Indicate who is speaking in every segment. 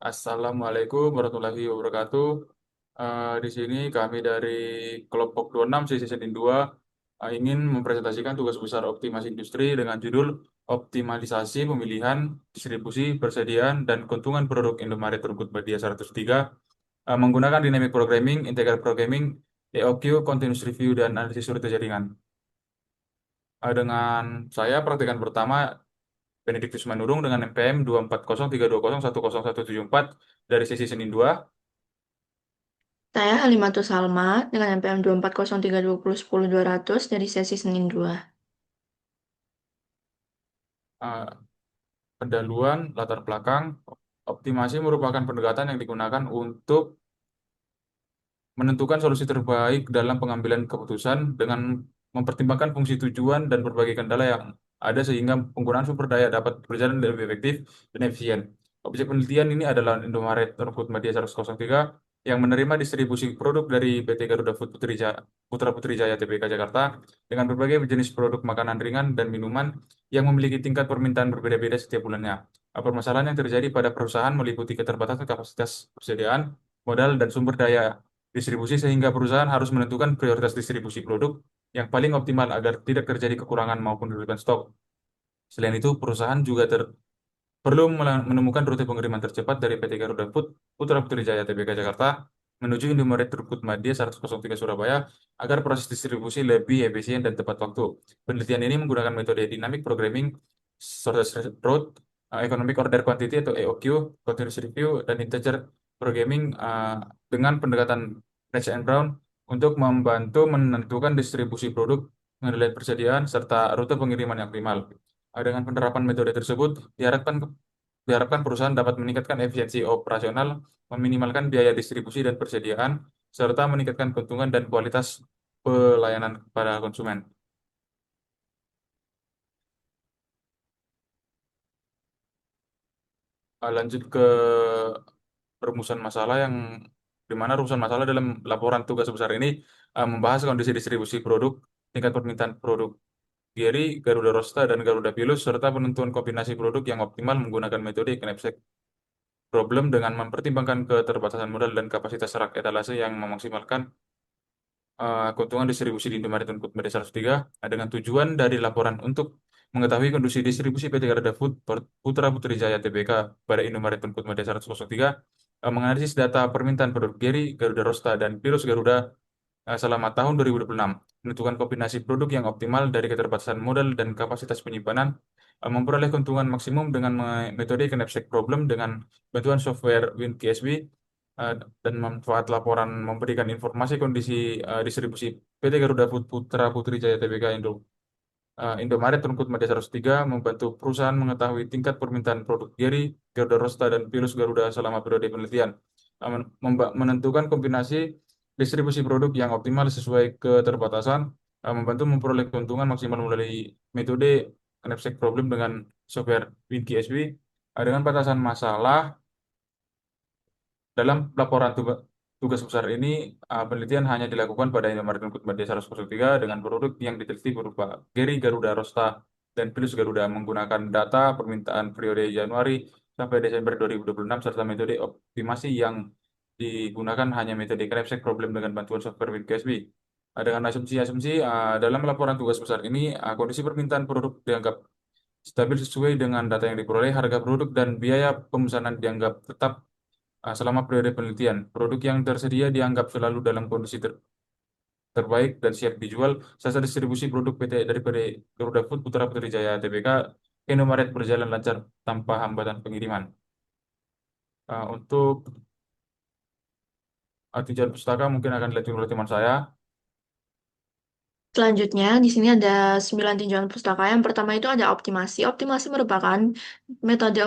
Speaker 1: Assalamualaikum warahmatullahi wabarakatuh. Di sini kami dari kelompok 26 sesi Senin 2 ingin mempresentasikan tugas besar optimasi industri dengan judul Optimalisasi Pemilihan, Distribusi, Persediaan, dan Keuntungan Produk Indomaret Turgut Media 103 menggunakan Dynamic Programming, Integral Programming, EOQ, Continuous Review, dan Analisis Survei Jaringan. Dengan saya praktikan pertama Benediktus Manurung dengan NPM 24032010174 dari sesi Senin 2.
Speaker 2: Saya Halimatus Salma dengan NPM 24032010200 dari sesi Senin 2.
Speaker 1: Eh, Pendahuluan, latar belakang, optimasi merupakan pendekatan yang digunakan untuk menentukan solusi terbaik dalam pengambilan keputusan dengan mempertimbangkan fungsi tujuan dan berbagai kendala yang ada sehingga penggunaan sumber daya dapat berjalan lebih efektif dan efisien. Objek penelitian ini adalah Indomaret Turgut Media 103 yang menerima distribusi produk dari PT Garuda Food Putra Putri Jaya Tbk Jakarta dengan berbagai jenis produk makanan ringan dan minuman yang memiliki tingkat permintaan berbeda-beda setiap bulannya. Permasalahan yang terjadi pada perusahaan meliputi keterbatasan kapasitas persediaan, modal, dan sumber daya distribusi sehingga perusahaan harus menentukan prioritas distribusi produk yang paling optimal agar tidak terjadi kekurangan maupun kesulitan stok. Selain itu, perusahaan juga perlu menemukan rute pengiriman tercepat dari PT Garuda Food Putra Putri Jaya Tbk Jakarta menuju Indomaret Turgut Madia 103 Surabaya agar proses distribusi lebih efisien dan tepat waktu. Penelitian ini menggunakan metode Dynamic Programming, Shortest Route, Economic Order Quantity atau EOQ, Continuous Review, dan Integer Programming dengan pendekatan Range and Brown untuk membantu menentukan distribusi produk, menilai persediaan, serta rute pengiriman yang optimal. Dengan penerapan metode tersebut, diharapkan perusahaan dapat meningkatkan efisiensi operasional, meminimalkan biaya distribusi dan persediaan, serta meningkatkan keuntungan dan kualitas pelayanan kepada konsumen. Lanjut ke rumusan masalah yang di mana rumusan masalah dalam laporan tugas besar ini membahas kondisi distribusi produk, tingkat permintaan produk Geri, Garuda Rosta, dan Garuda Pilus, serta penentuan kombinasi produk yang optimal menggunakan metode Knapsack Problem dengan mempertimbangkan keterbatasan modal dan kapasitas rak etalase yang memaksimalkan keuntungan distribusi di Indomaret dan Food Media 103 dengan tujuan dari laporan untuk mengetahui kondisi distribusi PT Garuda Food Putra Putri Jaya Tbk pada Indomaret dan Food Media 103 menganalisis data permintaan produk Geri, Garuda Rosta, dan Pilus Garuda selama tahun 2026, menentukan kombinasi produk yang optimal dari keterbatasan modal dan kapasitas penyimpanan, memperoleh keuntungan maksimum dengan metode Knapsack Problem dengan bantuan software WinKSB, dan manfaat laporan memberikan informasi kondisi distribusi PT Garuda Food Putra Putri Jaya Tbk Indomaret Turgut Media 103 membantu perusahaan mengetahui tingkat permintaan produk Geri, Garuda Rosta, dan Pilus Garuda selama periode penelitian. Menentukan kombinasi distribusi produk yang optimal sesuai keterbatasan, membantu memperoleh keuntungan maksimal melalui metode Knapsack Problem dengan software WinKSB, dengan batasan masalah dalam laporan tugas besar ini, penelitian hanya dilakukan pada Indomaret Turgut Media 103 dengan produk yang diteliti berupa Geri, Garuda Rosta, dan Pilus Garuda menggunakan data permintaan periode Januari sampai Desember 2026 serta metode optimasi yang digunakan hanya metode Knapsack Problem dengan bantuan software WinKSB. Dengan asumsi-asumsi dalam laporan tugas besar ini, kondisi permintaan produk dianggap stabil sesuai dengan data yang diperoleh, harga produk dan biaya pemesanan dianggap tetap selama periode penelitian. Produk yang tersedia dianggap selalu dalam kondisi terbaik dan siap dijual. Sasa distribusi produk PT Garuda Food Putra Putri Jaya Tbk ke Indomaret berjalan lancar tanpa hambatan pengiriman. Untuk tinjauan pustaka mungkin akan dilanjutkan oleh teman saya.
Speaker 2: Selanjutnya, di sini ada 9 tinjauan pustaka. Yang pertama itu ada optimasi. Optimasi merupakan metode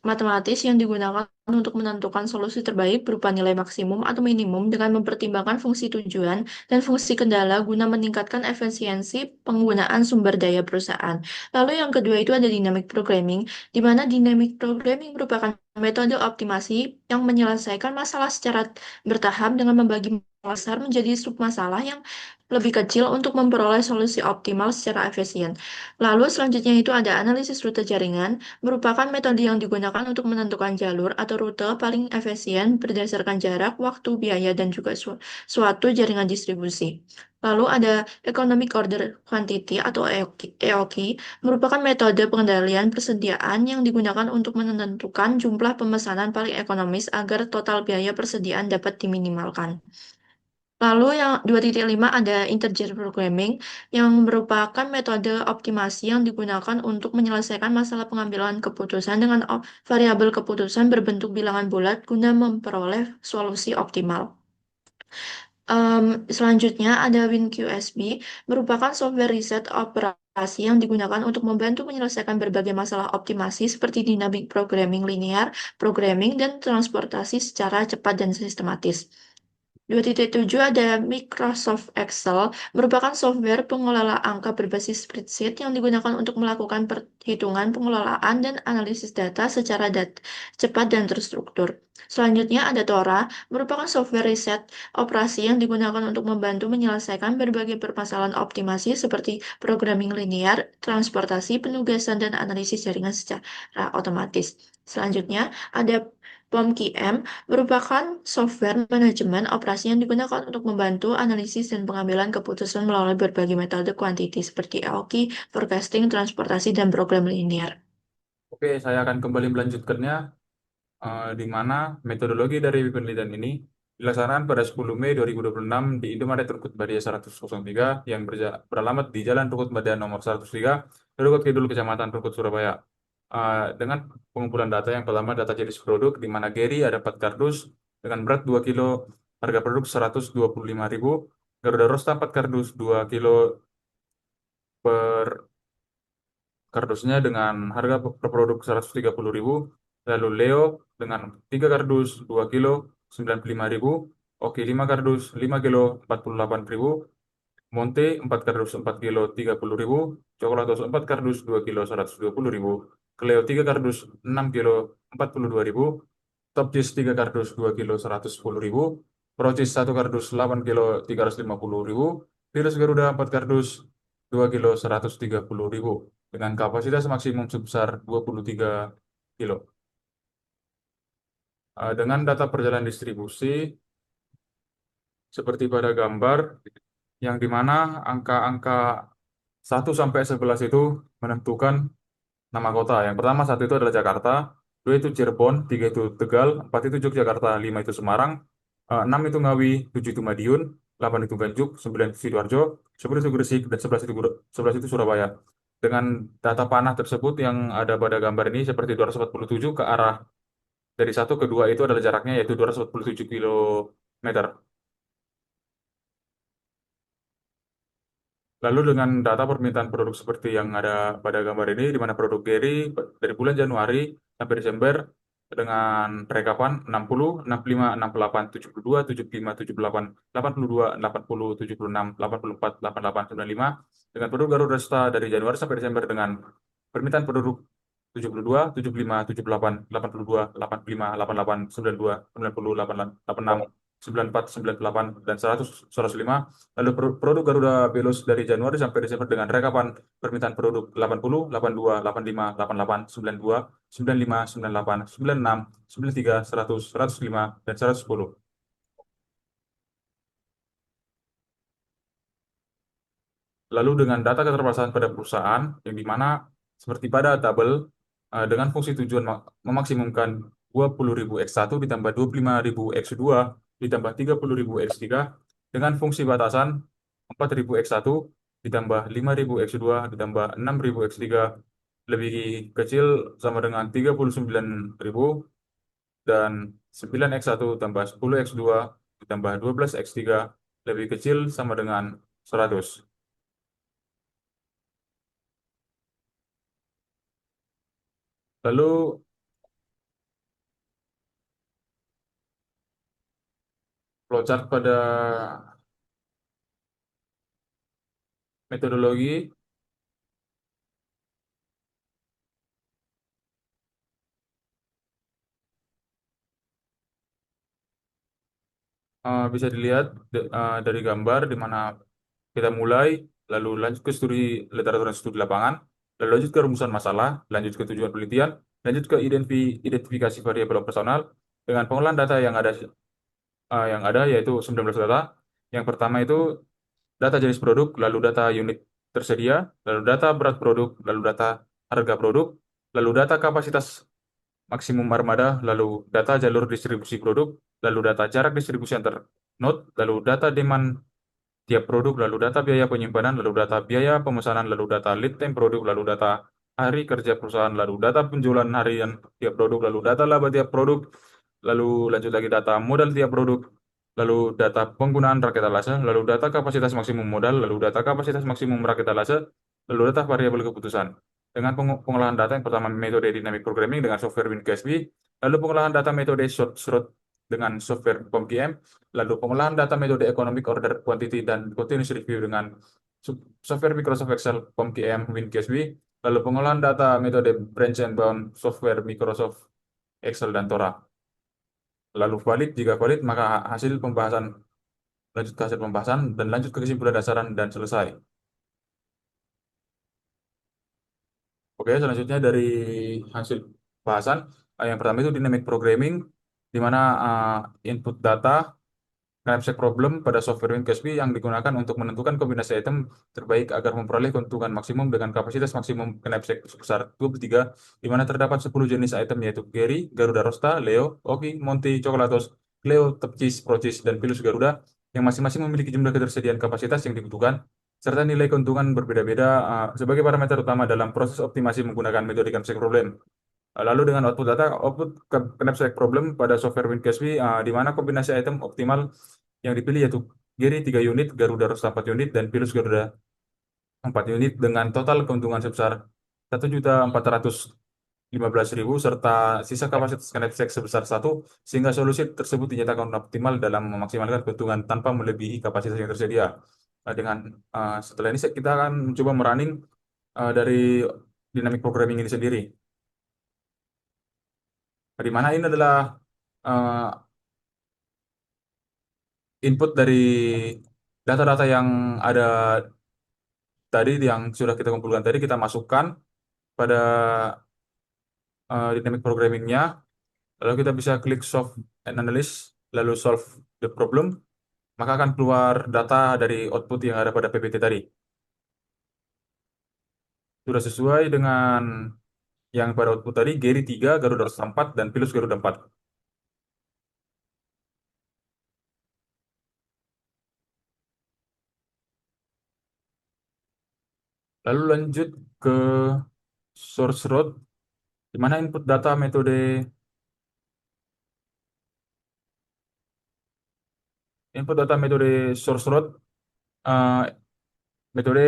Speaker 2: matematis yang digunakan untuk menentukan solusi terbaik berupa nilai maksimum atau minimum dengan mempertimbangkan fungsi tujuan dan fungsi kendala guna meningkatkan efisiensi penggunaan sumber daya perusahaan. Lalu yang kedua itu ada dynamic programming, di mana dynamic programming merupakan metode optimasi yang menyelesaikan masalah secara bertahap dengan membagi besar menjadi submasalah yang lebih kecil untuk memperoleh solusi optimal secara efisien. Lalu selanjutnya itu ada analisis rute jaringan, merupakan metode yang digunakan untuk menentukan jalur atau atau rute paling efisien berdasarkan jarak, waktu, biaya, dan juga suatu jaringan distribusi. Lalu ada Economic Order Quantity atau EOQ, merupakan metode pengendalian persediaan yang digunakan untuk menentukan jumlah pemesanan paling ekonomis agar total biaya persediaan dapat diminimalkan. Lalu yang 2.5 ada integer programming yang merupakan metode optimasi yang digunakan untuk menyelesaikan masalah pengambilan keputusan dengan variabel keputusan berbentuk bilangan bulat guna memperoleh solusi optimal. Selanjutnya ada WinQSB, merupakan software riset operasi yang digunakan untuk membantu menyelesaikan berbagai masalah optimasi seperti dynamic programming linear, programming, dan transportasi secara cepat dan sistematis. 2.7 ada Microsoft Excel, merupakan software pengelola angka berbasis spreadsheet yang digunakan untuk melakukan perhitungan pengelolaan dan analisis data secara cepat dan terstruktur. Selanjutnya ada Tora, merupakan software riset operasi yang digunakan untuk membantu menyelesaikan berbagai permasalahan optimasi seperti programming linear, transportasi, penugasan, dan analisis jaringan secara otomatis. Selanjutnya ada POMQM, merupakan software manajemen operasi yang digunakan untuk membantu analisis dan pengambilan keputusan melalui berbagai metode kuantiti seperti EOQ, forecasting, transportasi, dan program linear.
Speaker 1: Oke, saya akan kembali melanjutkannya, di mana metodologi dari penelitian ini dilaksanakan pada 10 Mei 2026 di Indomaret Rungkut Badia 103 yang beralamat di Jalan Rungkut Badia nomor 103, Rungkut Kidul, Kecamatan Rungkut, Surabaya. Dengan pengumpulan data yang pertama, data jenis produk, di mana Gary ada 4 kardus dengan berat 2 kilo, harga produk 125.000, Garuda Rosta 4 kardus 2 kilo per kardusnya dengan harga per produk 130.000, lalu Leo dengan 3 kardus 2 kilo 95.000, Oke 5 kardus 5 kilo 48.000, Monte 4 kardus 4 kilo 30.000, Coklatos 4 kardus 2 kilo 120.000, Cleo 3 kardus 6 kilo 42.000, Top Cheese 3 kardus 2 kilo 110.000, Procis 1 kardus 8 kilo 350.000, Virus Garuda 4 kardus 2 kilo 130.000 dengan kapasitas maksimum sebesar 23 kilo. Dengan data perjalanan distribusi seperti pada gambar, yang dimana angka-angka 1 sampai 11 itu menentukan nama kota. Yang pertama, 1 itu adalah Jakarta, 2 itu Cirebon, 3 itu Tegal, 4 itu Yogyakarta, 5 itu Semarang, 6 itu Ngawi, 7 itu Madiun, 8 itu Ganjuk, 9 itu Sidoarjo, 10 itu Gresik, dan 11 itu Surabaya. Dengan data panah tersebut yang ada pada gambar ini seperti 247 ke arah dari 1 ke 2 itu adalah jaraknya, yaitu 247 kilometer. Lalu dengan data permintaan produk seperti yang ada pada gambar ini, di mana produk Gary dari bulan Januari sampai Desember dengan rekapan 60, 65, 68, 72, 75, 78, 82, 80, 76, 84, 88, 95, dengan produk Garuda Star dari Januari sampai Desember dengan permintaan penduduk 72, 75, 78, 82, 85, 88, 92, 90, 86, 94, 98, dan 100, 105. Lalu produk Garuda Veloz dari Januari sampai Desember dengan rekapan permintaan produk 80, 82, 85, 88, 92, 95, 98, 96, 93, 100, 105, dan 110. Lalu dengan data keterbatasan pada perusahaan, yang dimana seperti pada tabel, dengan fungsi tujuan memaksimumkan 20.000 X1 ditambah 25.000 X2 ditambah 30.000 X3, dengan fungsi batasan 4.000 X1 ditambah 5.000 X2 ditambah 6.000 X3 lebih kecil sama dengan 39.000, dan 9X1 tambah 10X2 ditambah 12X3 lebih kecil sama dengan 100. Lalu flowchart pada metodologi bisa dilihat dari gambar di mana kita mulai, lalu lanjut ke studi literatur dan studi lapangan, lalu lanjut ke rumusan masalah, lanjut ke tujuan penelitian, Lanjut ke identifikasi variabel operasional dengan pengolahan data yang ada yaitu 19 data. Yang pertama itu data jenis produk, lalu data unit tersedia, lalu data berat produk, lalu data harga produk, lalu data kapasitas maksimum armada, lalu data jalur distribusi produk, lalu data jarak distribusi antar node, lalu data demand tiap produk, lalu data biaya penyimpanan, lalu data biaya pemesanan, lalu data lead time produk, lalu data hari kerja perusahaan, lalu data penjualan harian tiap produk, lalu data laba tiap produk, lalu lanjut lagi data modal tiap produk, lalu data penggunaan raket alase, lalu data kapasitas maksimum modal, lalu data kapasitas maksimum raket alase, lalu data variabel keputusan. Dengan pengolahan data yang pertama metode dynamic programming dengan software WinQSB, lalu pengolahan data metode short short dengan software POM-QM, lalu pengolahan data metode economic order quantity dan continuous review dengan software Microsoft Excel POM-QM WinQSB, lalu pengolahan data metode branch and bound software Microsoft Excel dan Tora. Lalu valid, jika valid maka hasil pembahasan lanjut ke hasil pembahasan dan lanjut ke kesimpulan dasaran dan selesai. Oke, selanjutnya dari hasil bahasan, yang pertama itu dynamic programming, di mana input data knapsack problem pada software WinCaspi yang digunakan untuk menentukan kombinasi item terbaik agar memperoleh keuntungan maksimum dengan kapasitas maksimum knapsack sebesar 23, di mana terdapat 10 jenis item yaitu Gary, Garuda Rosta, Leo, Oki, Monty, Coklatos, Cleo, Tepcis, Procis, dan Pilus Garuda yang masing-masing memiliki jumlah ketersediaan kapasitas yang dibutuhkan serta nilai keuntungan berbeda-beda sebagai parameter utama dalam proses optimasi menggunakan metode knapsack problem. Lalu dengan output data, output knapsack problem pada software WinCaspi, di mana kombinasi item optimal yang dipilih yaitu Giri 3 unit, Garuda Rosta 4 unit, dan Pilus Garuda 4 unit dengan total keuntungan sebesar 1.415.000 serta sisa kapasitas Knapsack sebesar 1, sehingga solusi tersebut dinyatakan optimal dalam memaksimalkan keuntungan tanpa melebihi kapasitas yang tersedia. Setelah ini kita akan mencoba merunning dari dynamic programming ini sendiri. Di mana ini adalah uh, input dari data-data yang ada tadi yang sudah kita kumpulkan tadi kita masukkan pada dynamic programmingnya, lalu kita bisa klik solve and analyze, lalu solve the problem, maka akan keluar data dari output yang ada pada PPT tadi. Sudah sesuai dengan yang pada output tadi, Gary 3, Garuda 4, dan Pilus Garuda 4. Lalu lanjut ke source road, di mana input data metode source road, eh, metode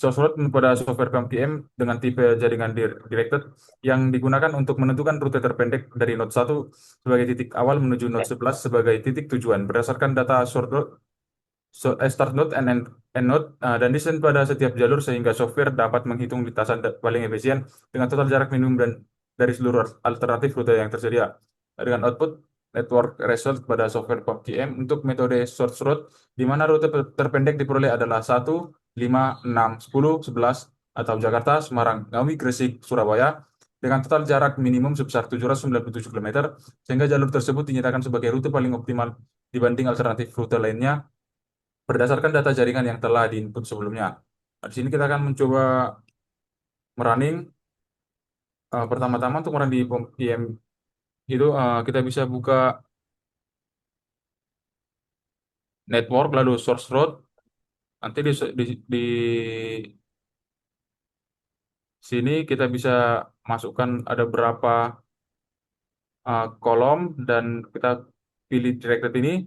Speaker 1: source road pada software PMPM dengan tipe jaringan directed yang digunakan untuk menentukan rute terpendek dari node 1 sebagai titik awal menuju node 11 sebagai titik tujuan berdasarkan data start node and end node dan desain pada setiap jalur sehingga software dapat menghitung lintasan paling efisien dengan total jarak minimum dan dari seluruh alternatif rute yang tersedia. Dengan output network result pada software PubGM untuk metode source road di mana rute terpendek diperoleh adalah 1, 5, 6, 10, 11 atau Jakarta, Semarang, Ngawi, Gresik, Surabaya dengan total jarak minimum sebesar 797 km sehingga jalur tersebut dinyatakan sebagai rute paling optimal dibanding alternatif rute lainnya berdasarkan data jaringan yang telah diinput sebelumnya. Di sini kita akan mencoba merunning. Pertama-tama untuk merun di PM itu kita bisa buka network lalu source road. Nanti di sini kita bisa masukkan ada berapa kolom dan kita pilih directed ini.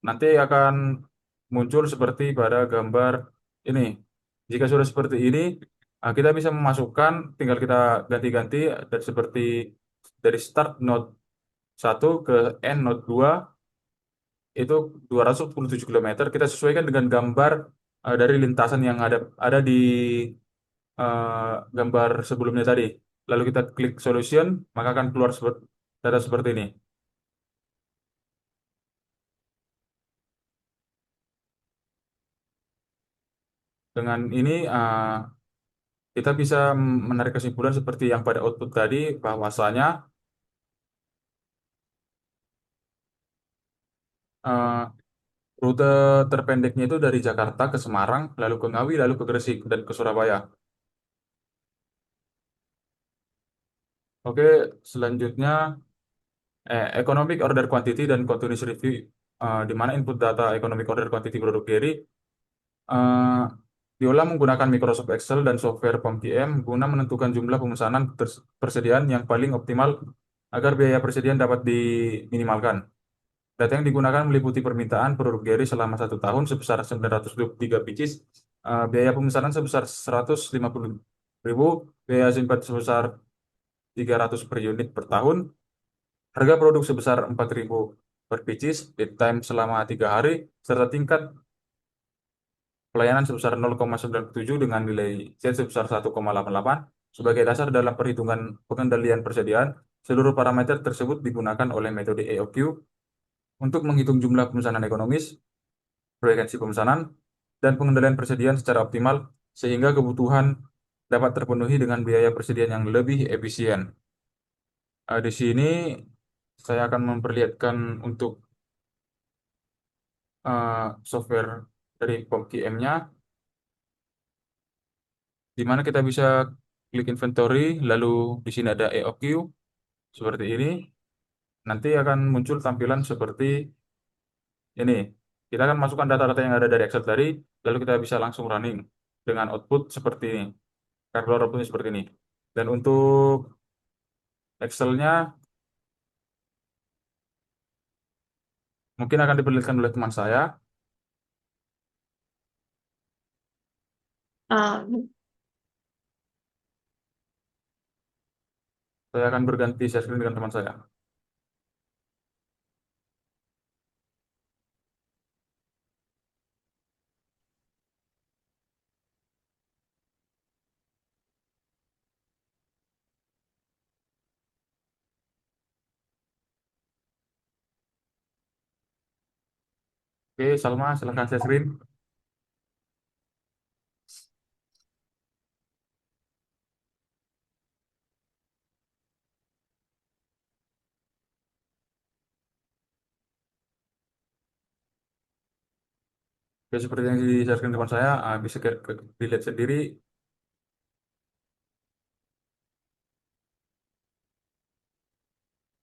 Speaker 1: Nanti akan muncul seperti pada gambar ini. Jika sudah seperti ini, kita bisa memasukkan, tinggal kita ganti-ganti dari seperti dari start node 1 ke end node 2 itu 247 km. Kita sesuaikan dengan gambar dari lintasan yang ada di gambar sebelumnya tadi. Lalu kita klik solution, maka akan keluar data seperti ini. Dengan ini kita bisa menarik kesimpulan seperti yang pada output tadi, bahwasanya eh, rute terpendeknya itu dari Jakarta ke Semarang, lalu ke Ngawi, lalu ke Gresik, dan ke Surabaya. Oke, selanjutnya economic order quantity dan continuous review, di mana input data economic order quantity produk dairy eh, diolah menggunakan Microsoft Excel dan software POMQM guna menentukan jumlah pemesanan persediaan yang paling optimal agar biaya persediaan dapat diminimalkan. Data yang digunakan meliputi permintaan produk dairy selama 1 tahun sebesar 923 pieces, biaya pemesanan sebesar 150.000, biaya simpan sebesar 300 per unit per tahun, harga produk sebesar 4.000 per pieces, lead time selama 3 hari, serta tingkat pelayanan sebesar 0,97 dengan nilai Z sebesar 1,88. Sebagai dasar dalam perhitungan pengendalian persediaan, seluruh parameter tersebut digunakan oleh metode EOQ untuk menghitung jumlah pemesanan ekonomis, frekuensi pemesanan, dan pengendalian persediaan secara optimal sehingga kebutuhan dapat terpenuhi dengan biaya persediaan yang lebih efisien. Di sini saya akan memperlihatkan untuk software dari POMQM-nya, di mana kita bisa klik inventory, lalu di sini ada EOQ seperti ini. Nanti akan muncul tampilan seperti ini. Kita akan masukkan data-data yang ada dari Excel tadi, lalu kita bisa langsung running dengan output seperti ini. Calculator outputnya seperti ini. Dan untuk Excel-nya mungkin akan diperlihatkan oleh teman saya.
Speaker 2: Ah,
Speaker 1: Saya akan berganti share screen dengan teman saya. Oke, Salma, silahkan share screen. Oke, seperti yang di share screen teman saya, bisa dilihat sendiri.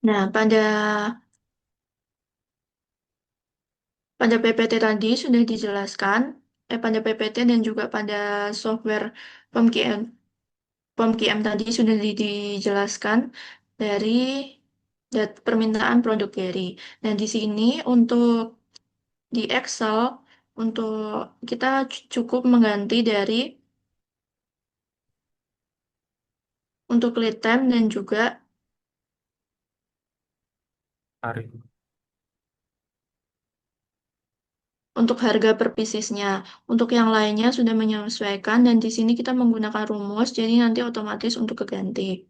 Speaker 2: nah, pada PPT tadi sudah dijelaskan, pada PPT dan juga pada software POMQM, POMQM tadi sudah dijelaskan dari permintaan produk dairy. Nah, di sini untuk di Excel, untuk kita cukup mengganti dari untuk lead time dan juga
Speaker 1: Ari.
Speaker 2: untuk harga per piecesnya. Untuk yang lainnya sudah menyesuaikan dan di sini kita menggunakan rumus, jadi nanti otomatis untuk keganti.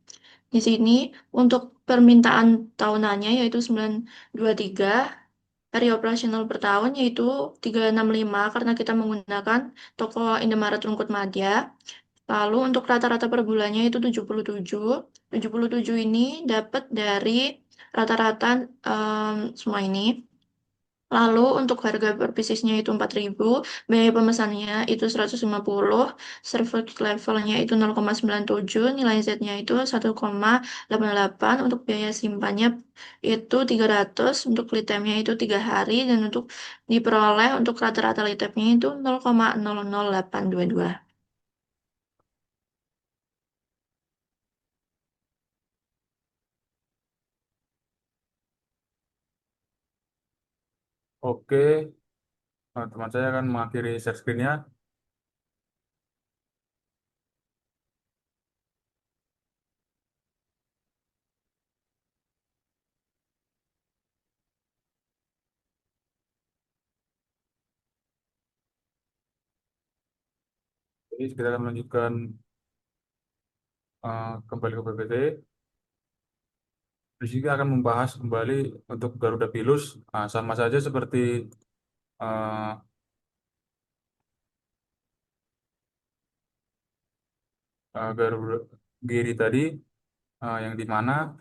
Speaker 2: Di sini untuk permintaan tahunannya yaitu 923, hari operasional per tahun yaitu 365 karena kita menggunakan toko Indomaret Rungkut Madya. Lalu untuk rata-rata per bulannya itu 77. 77 ini dapat dari rata-rata semua ini. Lalu untuk harga per piecesnya itu 4.000, biaya pemesannya itu 150, service levelnya itu 0,97, nilai Z-nya itu 1,88, untuk biaya simpannya itu 300, untuk lead time-nya itu 3 hari, dan untuk diperoleh untuk rata-rata lead time-nya itu 0,00822.
Speaker 1: Oke, teman saya akan mengakhiri share screen-nya. Jadi kita akan melanjutkan kembali ke PPT. Di sini kita akan membahas kembali untuk Garuda Pilus, sama saja seperti eh, Garuda Giri tadi, yang di mana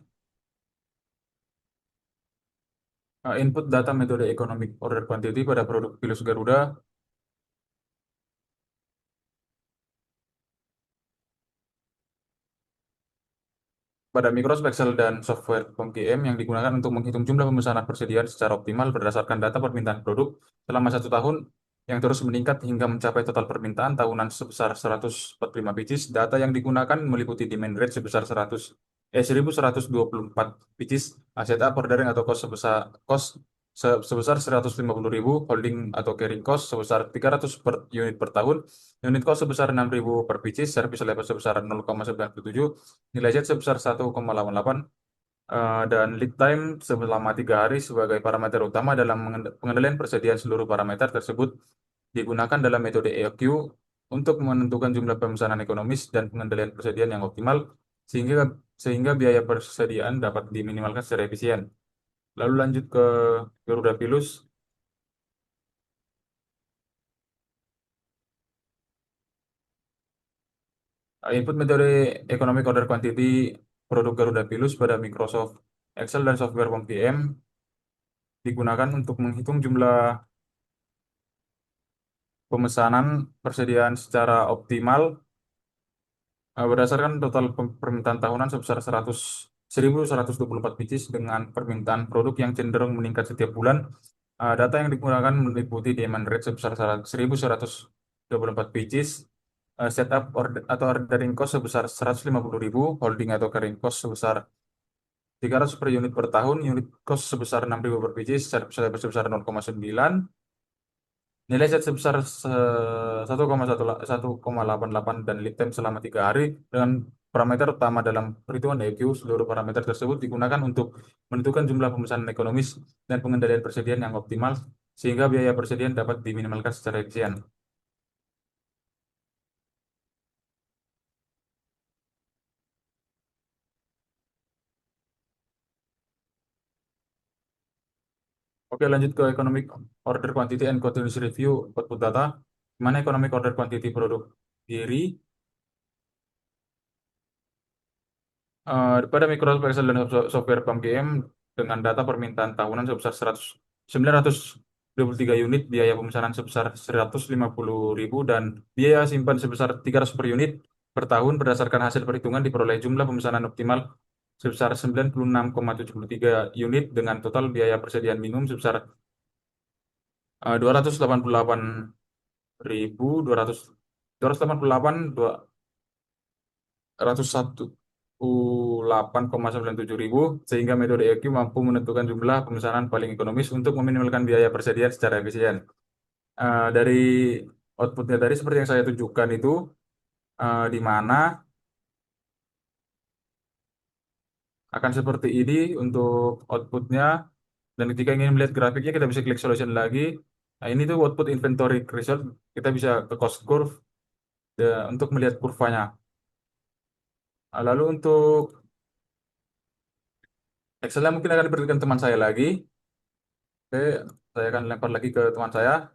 Speaker 1: input data metode economic order quantity pada produk Pilus Garuda pada Microsoft Excel dan software POM-GM yang digunakan untuk menghitung jumlah pemesanan persediaan secara optimal berdasarkan data permintaan produk selama 1 tahun yang terus meningkat hingga mencapai total permintaan tahunan sebesar 145 pieces. Data yang digunakan meliputi demand rate sebesar 1.124 pieces, setup ordering atau sebesar 150.000, holding atau carrying cost sebesar 300 per unit per tahun, unit cost sebesar 6.000 per pieces, service level sebesar 0,97, nilai Z sebesar 1,88, dan lead time selama 3 hari sebagai parameter utama dalam pengendalian persediaan. Seluruh parameter tersebut digunakan dalam metode EOQ untuk menentukan jumlah pemesanan ekonomis dan pengendalian persediaan yang optimal sehingga sehingga biaya persediaan dapat diminimalkan secara efisien. Lalu lanjut ke Garuda Pilus. Input metode Economic Order Quantity produk Garuda Pilus pada Microsoft Excel dan software POM-PM digunakan untuk menghitung jumlah pemesanan persediaan secara optimal berdasarkan total permintaan tahunan sebesar 1.124 pieces dengan permintaan produk yang cenderung meningkat setiap bulan. Data yang digunakan meliputi demand rate sebesar 1.124 pieces, setup order atau ordering cost sebesar 150.000, holding atau carrying cost sebesar 300 per unit per tahun, unit cost sebesar 6.000 per pieces, service level sebesar 0,9, nilai Z sebesar 1,88 dan lead time selama 3 hari dengan parameter utama dalam perhitungan EQ. Seluruh parameter tersebut digunakan untuk menentukan jumlah pemesanan ekonomis dan pengendalian persediaan yang optimal sehingga biaya persediaan dapat diminimalkan secara efisien. Oke, lanjut ke Economic Order Quantity and Continuous Review Output Data. Di mana Economic Order Quantity produk diri pada Microsoft Excel dan software PAM-GM dengan data permintaan tahunan sebesar 923 unit, biaya pemesanan sebesar 150.000 dan biaya simpan sebesar 300 per unit per tahun. Berdasarkan hasil perhitungan diperoleh jumlah pemesanan optimal sebesar 96,73 unit dengan total biaya persediaan minimum sebesar 288.200 288.118,97 ribu sehingga metode EQ mampu menentukan jumlah pemesanan paling ekonomis untuk meminimalkan biaya persediaan secara efisien. Dari outputnya tadi seperti yang saya tunjukkan itu, di mana akan seperti ini untuk outputnya, dan ketika ingin melihat grafiknya kita bisa klik solution lagi. Nah, ini tuh output inventory result, kita bisa ke cost curve untuk melihat kurvanya. Lalu untuk Excel mungkin akan diberikan teman saya lagi. Oke, saya akan lempar lagi ke teman saya.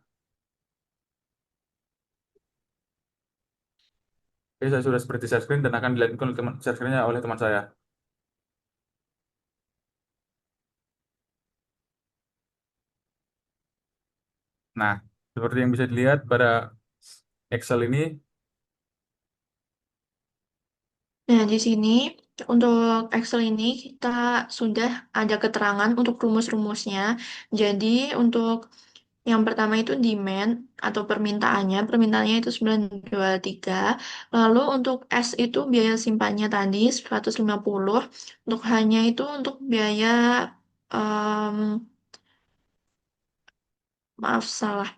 Speaker 1: Oke, saya sudah seperti share screen dan akan dilanjutkan oleh share screen-nya oleh teman saya. Nah, seperti yang bisa dilihat pada Excel ini,
Speaker 2: Nah, di sini untuk Excel ini kita sudah ada keterangan untuk rumus-rumusnya. Jadi untuk yang pertama itu demand atau permintaannya itu 923. Lalu untuk S itu biaya simpannya tadi 150. Untuk hanya itu untuk biaya em, maaf salah.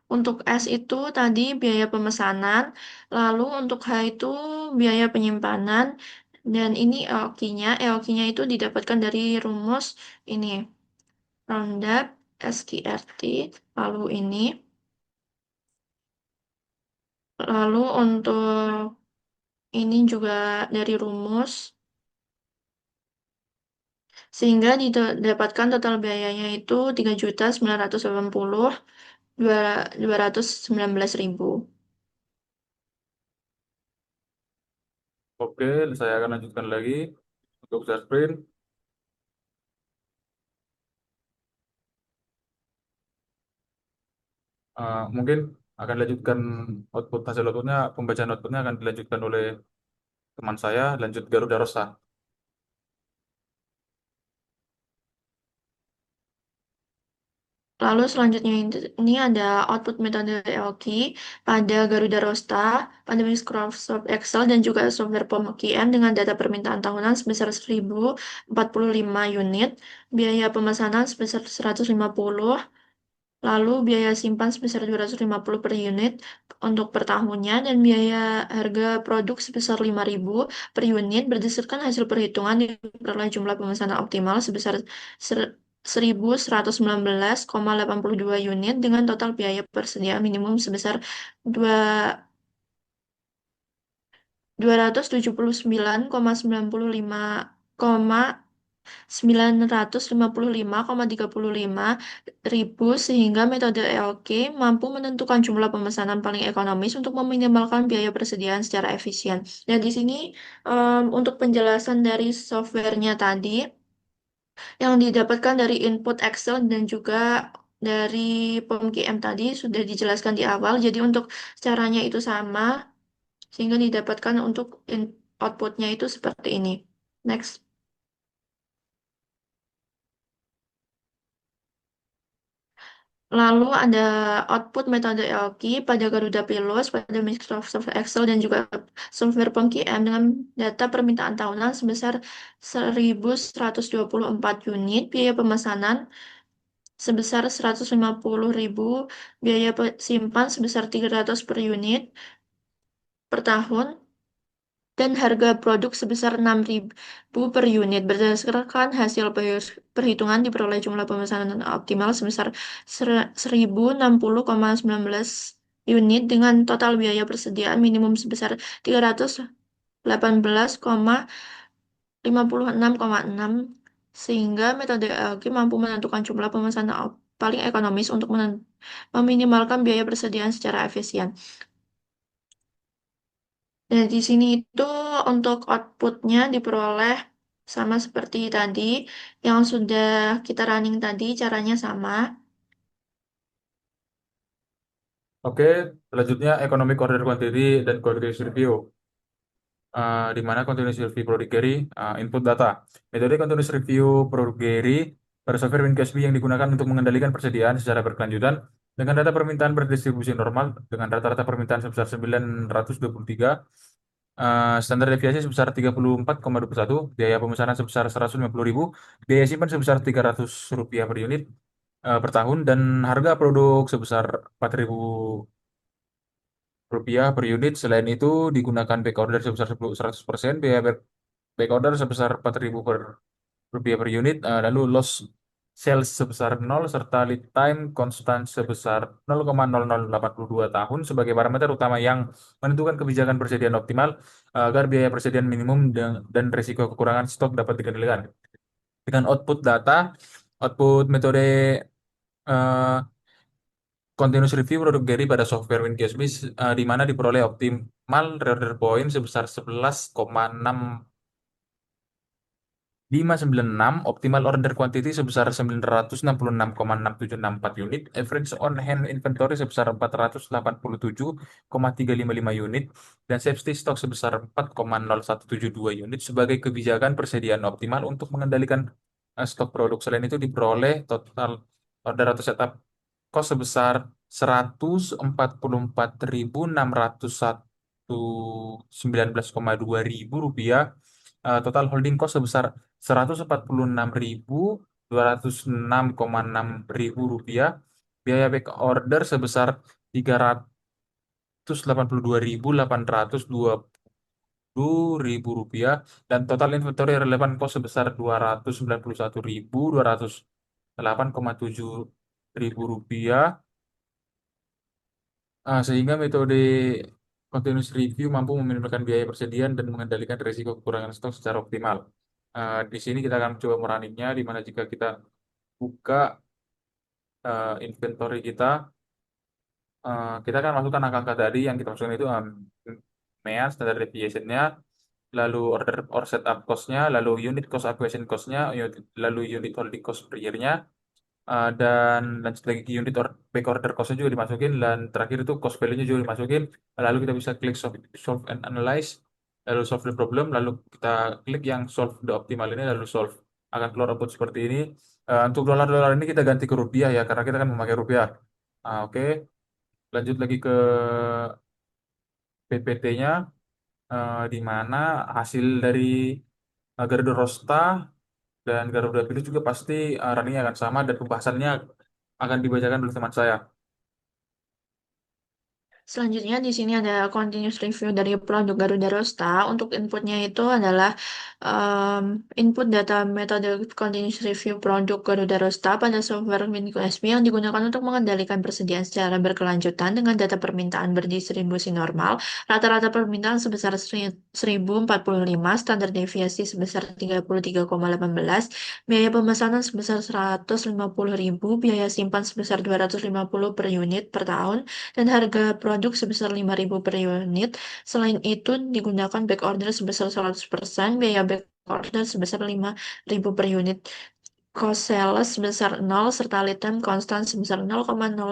Speaker 2: Untuk S itu tadi biaya pemesanan, lalu untuk H itu biaya penyimpanan, dan ini EOQ-nya. EOQ-nya itu didapatkan dari rumus ini, Roundup, SQRT, lalu ini. Lalu untuk ini juga dari rumus, sehingga didapatkan total biayanya itu 3.980.219.000.
Speaker 1: Oke, saya akan lanjutkan lagi untuk share screen. Mungkin akan dilanjutkan hasil outputnya, pembacaan outputnya akan dilanjutkan oleh teman saya, lanjut Garuda Rosa.
Speaker 2: Lalu selanjutnya ini ada output metode EOKI pada Garuda Rosta, pada Microsoft Excel, dan juga software POM-QM dengan data permintaan tahunan sebesar 1045 unit, biaya pemesanan sebesar 150, lalu biaya simpan sebesar 250 per unit untuk per tahunnya, dan biaya harga produk sebesar 5.000 per unit berdasarkan hasil perhitungan diperoleh jumlah pemesanan optimal sebesar 1.119,82 unit dengan total biaya persediaan minimum sebesar 275,955,955,35 sehingga metode EOK mampu menentukan jumlah pemesanan paling ekonomis untuk meminimalkan biaya persediaan secara efisien. Dan di sini untuk penjelasan dari softwarenya tadi yang didapatkan dari input Excel dan juga dari POM-QM tadi sudah dijelaskan di awal. Jadi untuk caranya itu sama sehingga didapatkan untuk outputnya itu seperti ini. Next. Lalu ada output metode EOKI pada Garuda Pilus, pada Microsoft Excel, dan juga software POM-QM dengan data permintaan tahunan sebesar 1.124 unit, biaya pemesanan sebesar 150.000, biaya simpan sebesar 300 per unit per tahun, dan harga produk sebesar 6.000 per unit. Berdasarkan hasil perhitungan diperoleh jumlah pemesanan optimal sebesar 1.060,19 unit dengan total biaya persediaan minimum sebesar 318,56,6 sehingga metode ALG mampu menentukan jumlah pemesanan paling ekonomis untuk meminimalkan biaya persediaan secara efisien. Dan di sini itu untuk outputnya diperoleh sama seperti tadi, yang sudah kita running tadi, caranya sama.
Speaker 1: Oke, selanjutnya Economic Order Quantity dan Quality Review. Di mana Continuous Review Product Query, input data. Metode Continuous Review Product Query pada software WinCashBee yang digunakan untuk mengendalikan persediaan secara berkelanjutan dengan data permintaan berdistribusi normal dengan rata-rata permintaan sebesar 923, standar deviasi sebesar 34,21, biaya pemesanan sebesar 150.000, biaya simpan sebesar Rp300 per unit per tahun, dan harga produk sebesar Rp4.000 per unit. Selain itu, digunakan back order sebesar 100%, biaya back order sebesar 4.000 per rupiah per unit, lalu loss sales sebesar 0, serta lead time konstan sebesar 0,0082 tahun sebagai parameter utama yang menentukan kebijakan persediaan optimal agar biaya persediaan minimum dan risiko kekurangan stok dapat dikendalikan. Dengan output data, output metode eh, continuous review produk Gary pada software WinCashBase, di mana diperoleh optimal reorder point sebesar 11,596, optimal order quantity sebesar 966,674 unit, average on hand inventory sebesar 487,355 unit, dan safety stock sebesar 4,0172 unit sebagai kebijakan persediaan optimal untuk mengendalikan stok produk. Selain itu diperoleh total order atau setup cost sebesar 144.601,19,2 total holding cost sebesar 146.206,6 ribu rupiah, biaya back order sebesar 382.820 ribu rupiah, dan total inventory relevan cost sebesar 291.208,7 ribu rupiah. Sehingga metode continuous review mampu meminimalkan biaya persediaan dan mengendalikan risiko kekurangan stok secara optimal. Di sini kita akan coba meruningnya, di mana jika kita buka inventory kita, kita akan masukkan angka-angka tadi yang kita masukkan itu MEA, standard deviation-nya, lalu order or setup cost-nya, lalu unit cost acquisition cost-nya, lalu unit holding cost per year-nya, dan lanjut lagi ke unit or back order cost-nya juga dimasukin, dan terakhir itu cost value-nya juga dimasukin. Lalu kita bisa klik solve and analyze, lalu solve the problem, lalu kita klik yang solve the optimal ini, lalu solve, akan keluar output seperti ini. Untuk dolar-dolar ini kita ganti ke rupiah ya, karena kita kan memakai rupiah. Oke. Lanjut lagi ke PPT-nya, di mana hasil dari Garuda Rosta dan Garuda Pilus juga pasti running akan sama, dan pembahasannya akan dibacakan oleh teman saya.
Speaker 2: Selanjutnya di sini ada continuous review dari produk Garuda Rosta. Untuk inputnya itu adalah input data metode continuous review produk Garuda Rosta pada software WinQSP yang digunakan untuk mengendalikan persediaan secara berkelanjutan dengan data permintaan berdistribusi normal. Rata-rata permintaan sebesar 1045, standar deviasi sebesar 33,18, biaya pemesanan sebesar 150.000, biaya simpan sebesar 250 per unit per tahun, dan harga produk sebesar 5.000 per unit. Selain itu, digunakan back order sebesar 100%, biaya back order sebesar 5.000 per unit. Cost sales sebesar 0, serta lead time konstan sebesar 0,0082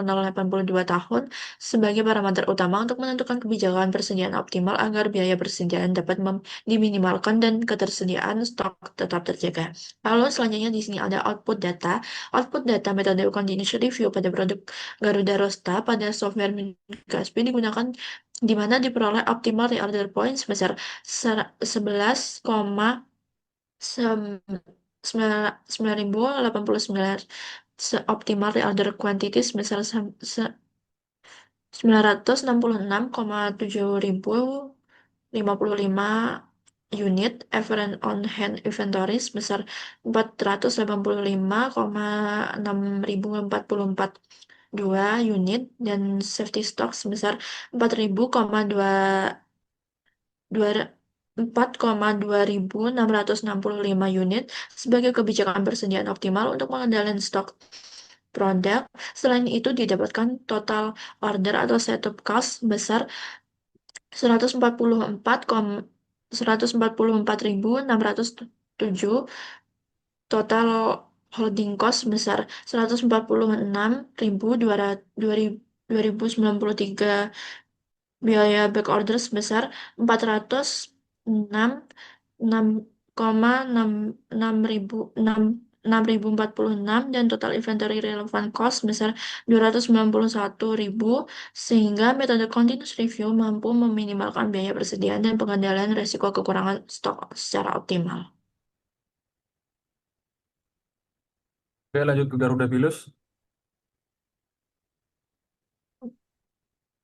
Speaker 2: tahun sebagai parameter utama untuk menentukan kebijakan persediaan optimal agar biaya persediaan dapat diminimalkan dan ketersediaan stok tetap terjaga. Lalu selanjutnya di sini ada output data. Output data metode continuous review pada produk Garuda Rosta pada software Gaspi digunakan di mana diperoleh optimal reorder point sebesar 11,989, optimal reorder quantity sebesar 966,755 unit, average on hand inventory sebesar 485,6.044 unit, dan safety stock sebesar 4,2665 unit sebagai kebijakan persediaan optimal untuk pengendalian stok produk. Selain itu, didapatkan total order atau setup cost sebesar 144.607, total holding cost sebesar 146.293, biaya back order sebesar 406,646, dan total inventory relevant cost sebesar 291.000, sehingga metode continuous review mampu meminimalkan biaya persediaan dan pengendalian risiko kekurangan stok secara optimal.
Speaker 1: Oke, lanjut ke Garuda Pilus.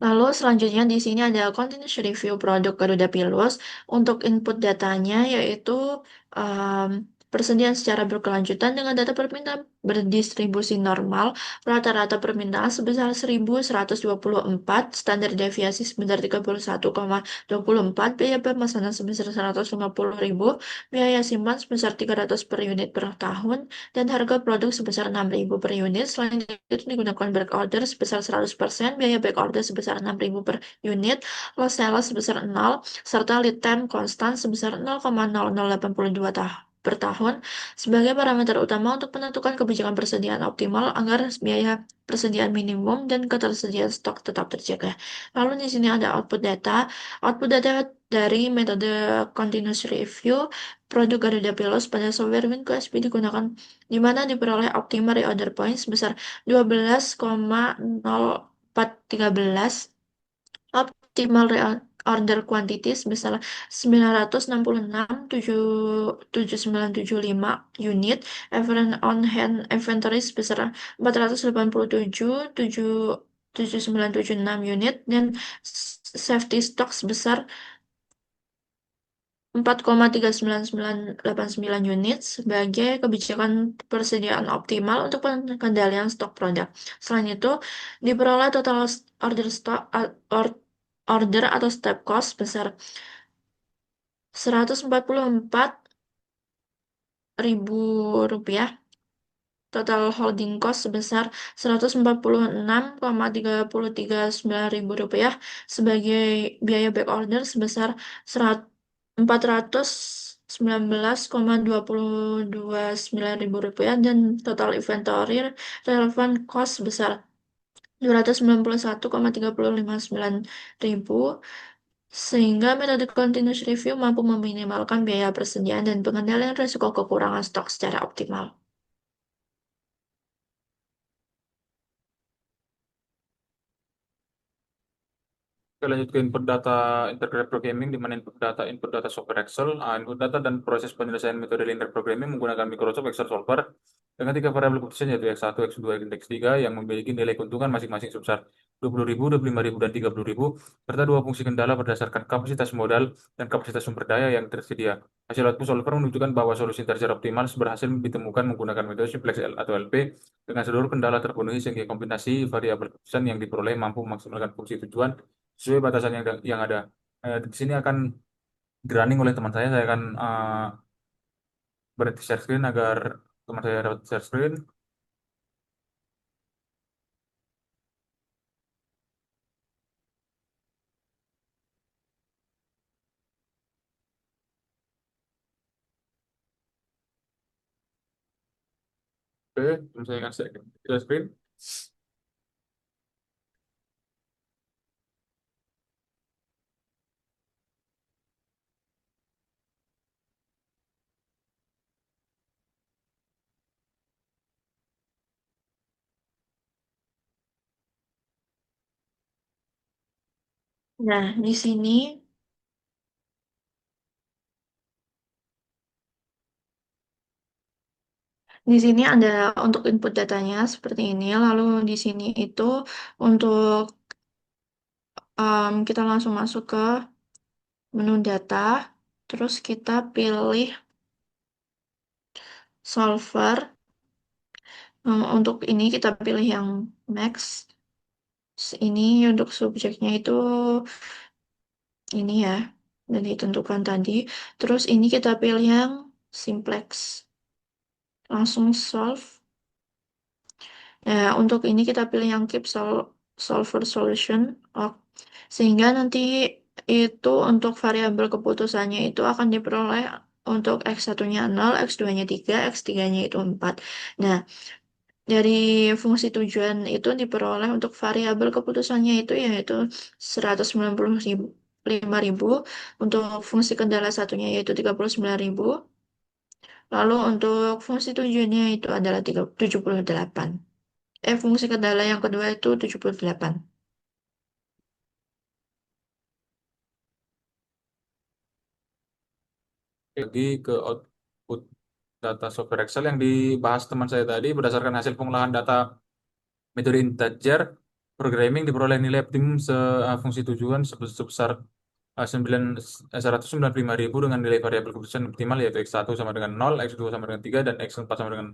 Speaker 2: Lalu selanjutnya di sini ada continuous review produk Garuda Pilus. Untuk input datanya yaitu um, persediaan secara berkelanjutan dengan data permintaan berdistribusi normal, rata-rata permintaan sebesar 1.124, standar deviasi sebesar 31,24, biaya pemesanan sebesar 150.000, biaya simpan sebesar 300 per unit per tahun, dan harga produk sebesar 6.000 per unit. Selain itu digunakan back order sebesar 100%, biaya back order sebesar 6.000 per unit, loss sales sebesar 0, serta lead time konstan sebesar 0,0082 per tahun sebagai parameter utama untuk menentukan kebijakan persediaan optimal agar biaya persediaan minimum dan ketersediaan stok tetap terjaga. Lalu di sini ada output data. Output data dari metode continuous review produk Garuda Pilus pada software WinQSP digunakan di mana diperoleh optimal reorder point sebesar 12,0413, optimal order quantity sebesar 966,77975 unit, average on hand inventory sebesar 487,77976 unit, dan safety stock sebesar 4,39989 unit sebagai kebijakan persediaan optimal untuk pengendalian stok produk. Selain itu, diperoleh total order stock order atau step cost sebesar 144.000 rupiah, total holding cost sebesar 146,339 ribu rupiah sebagai biaya back order sebesar Rp419,229.000 dan total inventory relevant cost sebesar Rp291,3059.000 sehingga metode continuous review mampu meminimalkan biaya persediaan dan pengendalian risiko kekurangan stok secara optimal.
Speaker 1: Kita lanjut ke input data integrated programming, di mana input data software Excel, input data dan proses penyelesaian metode linear programming menggunakan Microsoft Excel Solver dengan tiga variabel keputusan yaitu X1, X2, dan X3 yang memiliki nilai keuntungan masing-masing sebesar 20.000, 25.000, dan 30.000, serta dua fungsi kendala berdasarkan kapasitas modal dan kapasitas sumber daya yang tersedia. Hasil output solver menunjukkan bahwa solusi tersier optimal berhasil ditemukan menggunakan metode simplex L atau LP dengan seluruh kendala terpenuhi sehingga kombinasi variabel keputusan yang diperoleh mampu memaksimalkan fungsi tujuan sesuai batasan yang ada. Di sini akan running oleh teman saya akan berhenti share screen agar teman saya dapat share screen. Oke, teman saya akan share screen.
Speaker 2: Nah, di sini ada untuk input datanya seperti ini. Lalu di sini itu untuk kita langsung masuk ke menu data, terus kita pilih solver. Untuk ini kita pilih yang max. Ini untuk subjeknya itu ini ya, dan ditentukan tadi. Terus ini kita pilih yang simplex. Langsung solve. Nah, untuk ini kita pilih yang keep solver solution. Oh, sehingga nanti itu untuk variabel keputusannya itu akan diperoleh untuk X1-nya 0, X2-nya 3, X3-nya itu 4. Nah, dari fungsi tujuan itu diperoleh untuk variabel keputusannya itu yaitu 195.000, untuk fungsi kendala satunya yaitu 39.000. Lalu untuk fungsi tujuannya itu adalah 78. Fungsi kendala yang kedua itu 78.
Speaker 1: Lagi ke output data software Excel yang dibahas teman saya tadi berdasarkan hasil pengolahan data metode integer programming diperoleh nilai optimum fungsi tujuan sebesar 195.000 dengan nilai variabel keputusan optimal yaitu X1 sama dengan 0, X2 sama dengan 3, dan X4 sama dengan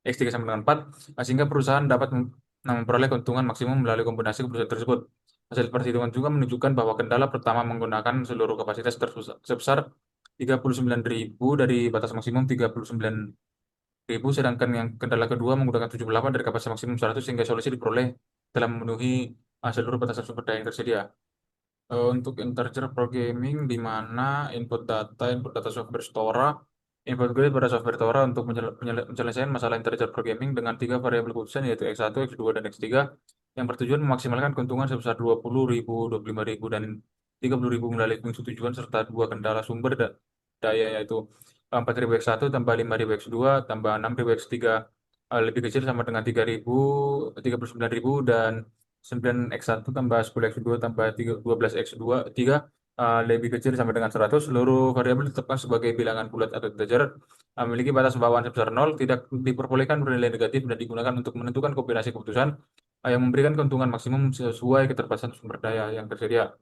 Speaker 1: X3 sama dengan 4, sehingga perusahaan dapat memperoleh keuntungan maksimum melalui kombinasi keputusan tersebut. Hasil perhitungan juga menunjukkan bahwa kendala pertama menggunakan seluruh kapasitas sebesar 39.000 dari batas maksimum 39.000, sedangkan yang kendala kedua menggunakan 78 dari kapasitas maksimum 100 sehingga solusi diperoleh telah memenuhi seluruh batasan sumber daya yang tersedia. Untuk integer programming di mana input data software Stora, input gue pada software Stora untuk penyelesaian masalah integer programming dengan tiga variabel keputusan yaitu X1, X2, dan X3 yang bertujuan memaksimalkan keuntungan sebesar 20.000, 25.000, dan 30.000 melalui fungsi tujuan serta dua kendala sumber daya yaitu 4.000 X1 tambah 5.000 X2 tambah 6.000 X3 lebih kecil sama dengan 3.000, 39.000, dan 9x1 tambah 10x2 tambah 12x2 3 lebih kecil sama dengan 100. Seluruh variabel ditetapkan sebagai bilangan bulat atau integer, memiliki batas bawaan sebesar 0, tidak diperbolehkan bernilai negatif, dan digunakan untuk menentukan kombinasi keputusan yang memberikan keuntungan maksimum sesuai keterbatasan sumber daya yang tersedia.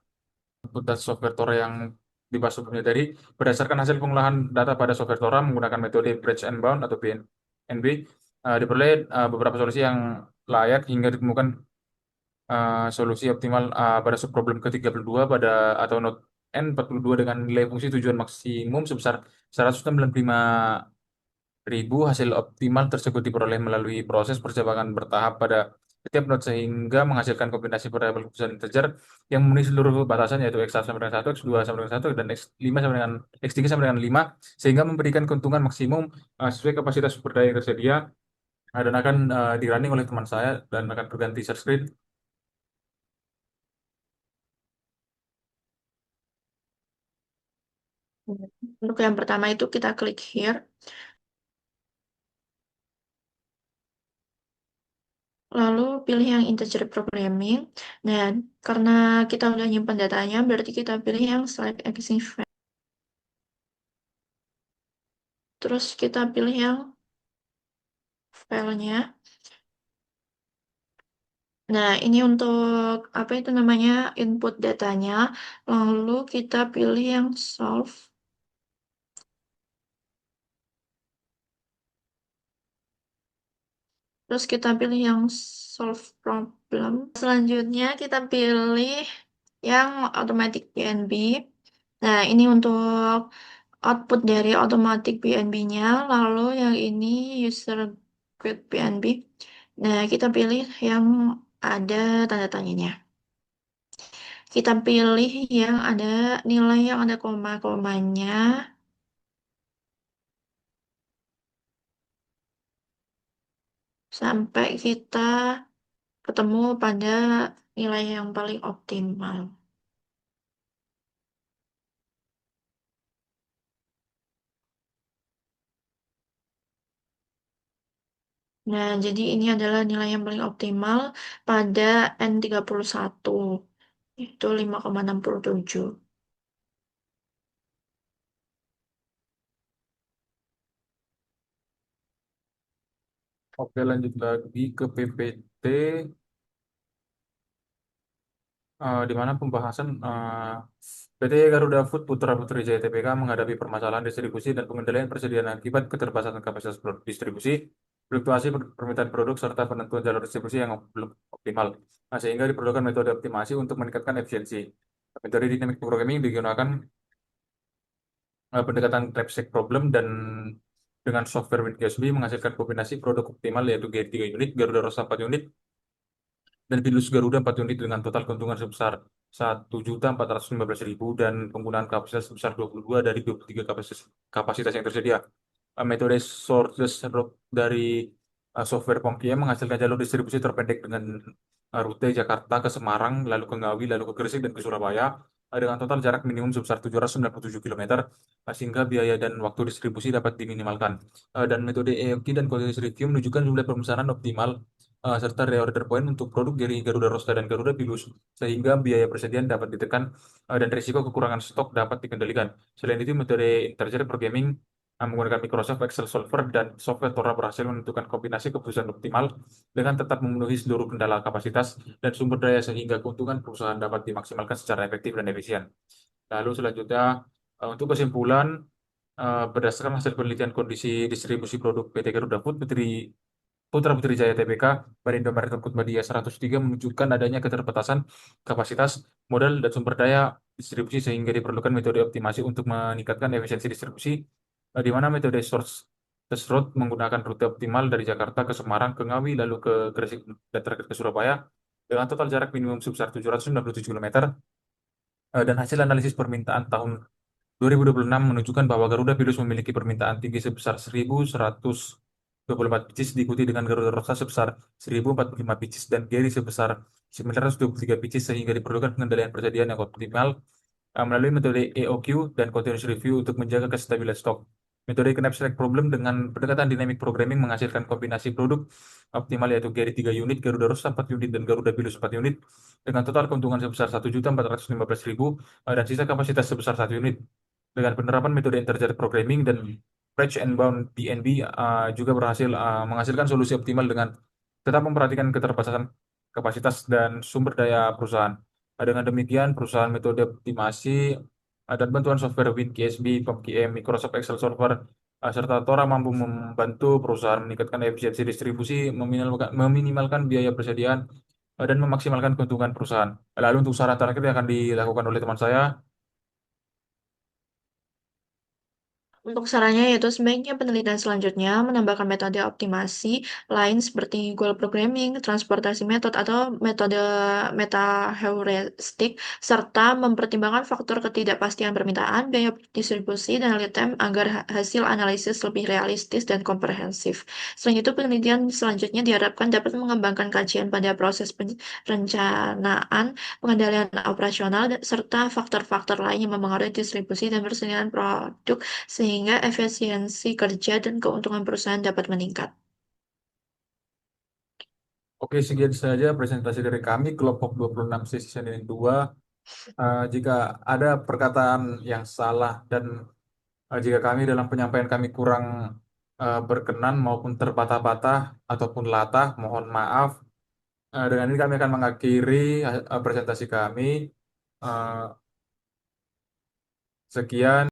Speaker 1: Input data software Tora yang dibahas sebelumnya tadi berdasarkan hasil pengolahan data pada software Tora menggunakan metode Breach and Bound atau BNB, diperoleh beberapa solusi yang layak hingga ditemukan solusi optimal pada subproblem ke-32 pada atau node N42 dengan nilai fungsi tujuan maksimum sebesar 195.000. Hasil optimal tersebut diperoleh melalui proses percobaan bertahap pada setiap node sehingga menghasilkan kombinasi variabel keputusan integer yang memenuhi seluruh batasan yaitu x1 sampai dengan 1, x2 sampai dengan 1, dan x5 sampai dengan x3 sampai dengan 5 sehingga memberikan keuntungan maksimum sesuai kapasitas sumber daya yang tersedia dan akan di running oleh teman saya dan akan berganti share screen.
Speaker 2: Untuk yang pertama itu kita klik here, lalu pilih yang integer programming. Nah, karena kita udah nyimpan datanya, berarti kita pilih yang select existing file. Terus kita pilih yang filenya. Nah, ini untuk apa itu namanya input datanya. Lalu kita pilih yang solve. Terus kita pilih yang solve problem. Selanjutnya kita pilih yang automatic PNB. Nah, ini untuk output dari automatic PNB-nya. Lalu yang ini user create PNB. Nah, kita pilih yang ada tanda tanyanya. Kita pilih yang ada nilai yang ada koma-komanya sampai kita ketemu pada nilai yang paling optimal. Nah, jadi ini adalah nilai yang paling optimal pada N31, itu 5,67.
Speaker 1: Oke, lanjut lagi ke PPT, di mana pembahasan PT Garuda Food Putra Putri Jaya Tbk menghadapi permasalahan distribusi dan pengendalian persediaan akibat keterbatasan kapasitas distribusi, fluktuasi permintaan produk, serta penentuan jalur distribusi yang belum optimal. Nah, sehingga diperlukan metode optimasi untuk meningkatkan efisiensi. Metode dynamic programming digunakan pendekatan trap stack problem dan dengan software WinGSB menghasilkan kombinasi produk optimal yaitu G3 unit, Garuda Rosa 4 unit, dan Pilus Garuda 4 unit dengan total keuntungan sebesar 1.415.000 dan penggunaan kapasitas sebesar 22 dari 23 kapasitas yang tersedia. Metode sources route dari software POMPM menghasilkan jalur distribusi terpendek dengan rute Jakarta ke Semarang, lalu ke Ngawi, lalu ke Gresik, dan ke Surabaya dengan total jarak minimum sebesar 797 km, sehingga biaya dan waktu distribusi dapat diminimalkan. Dan metode EOQ dan continuous review menunjukkan jumlah pemesanan optimal serta reorder point untuk produk dari Garuda Rosta dan Garuda Pilus, sehingga biaya persediaan dapat ditekan dan risiko kekurangan stok dapat dikendalikan. Selain itu, metode integer programming menggunakan Microsoft Excel Solver dan software Tora berhasil menentukan kombinasi keputusan optimal dengan tetap memenuhi seluruh kendala kapasitas dan sumber daya sehingga keuntungan perusahaan dapat dimaksimalkan secara efektif dan efisien. Lalu selanjutnya, untuk kesimpulan, berdasarkan hasil penelitian kondisi distribusi produk PT Garuda Food Putra Putri Jaya Tbk, Barindo Maritim Media 103 menunjukkan adanya keterbatasan kapasitas, modal, dan sumber daya distribusi sehingga diperlukan metode optimasi untuk meningkatkan efisiensi distribusi, di mana metode source test route menggunakan rute optimal dari Jakarta ke Semarang, ke Ngawi, lalu ke Gresik, dan terakhir ke Surabaya, dengan total jarak minimum sebesar 797 km, dan hasil analisis permintaan tahun 2026 menunjukkan bahwa Garuda Pilus memiliki permintaan tinggi sebesar 1.124 pcs, diikuti dengan Garuda Rosa sebesar 1.045 pcs dan Geri sebesar 923 pcs, sehingga diperlukan pengendalian persediaan yang optimal melalui metode EOQ dan continuous review untuk menjaga kestabilan stok. Metode Knapsack Problem dengan pendekatan dynamic programming menghasilkan kombinasi produk optimal yaitu Geri 3 unit, Garuda Rosa 4 unit, dan Garuda Pilus 4 unit dengan total keuntungan sebesar 1.415.000 dan sisa kapasitas sebesar 1 unit. Dengan penerapan metode integer programming dan patch and bound PNB juga berhasil menghasilkan solusi optimal dengan tetap memperhatikan keterbatasan kapasitas dan sumber daya perusahaan. Dengan demikian, perusahaan metode optimasi dan bantuan software WinKSB, POMKM, Microsoft Excel Server, serta Tora mampu membantu perusahaan meningkatkan efisiensi distribusi, meminimalkan biaya persediaan, dan memaksimalkan keuntungan perusahaan. Lalu untuk saran terakhir yang akan dilakukan oleh teman saya,
Speaker 2: Untuk sarannya yaitu sebaiknya penelitian selanjutnya menambahkan metode optimasi lain seperti goal programming, transportasi method, atau metode meta-heuristik, serta mempertimbangkan faktor ketidakpastian permintaan, biaya distribusi, dan lead time agar hasil analisis lebih realistis dan komprehensif. Selain itu, penelitian selanjutnya diharapkan dapat mengembangkan kajian pada proses perencanaan, pengendalian operasional, serta faktor-faktor lain yang mempengaruhi distribusi dan persediaan produk sehingga efisiensi kerja dan keuntungan perusahaan dapat meningkat.
Speaker 1: Oke, sekian saja presentasi dari kami, kelompok 26 sesi Senin 2. Jika ada perkataan yang salah dan jika kami dalam penyampaian kami kurang berkenan maupun terbata-bata ataupun latah, mohon maaf. Dengan ini kami akan mengakhiri presentasi kami. Eh, Sekian.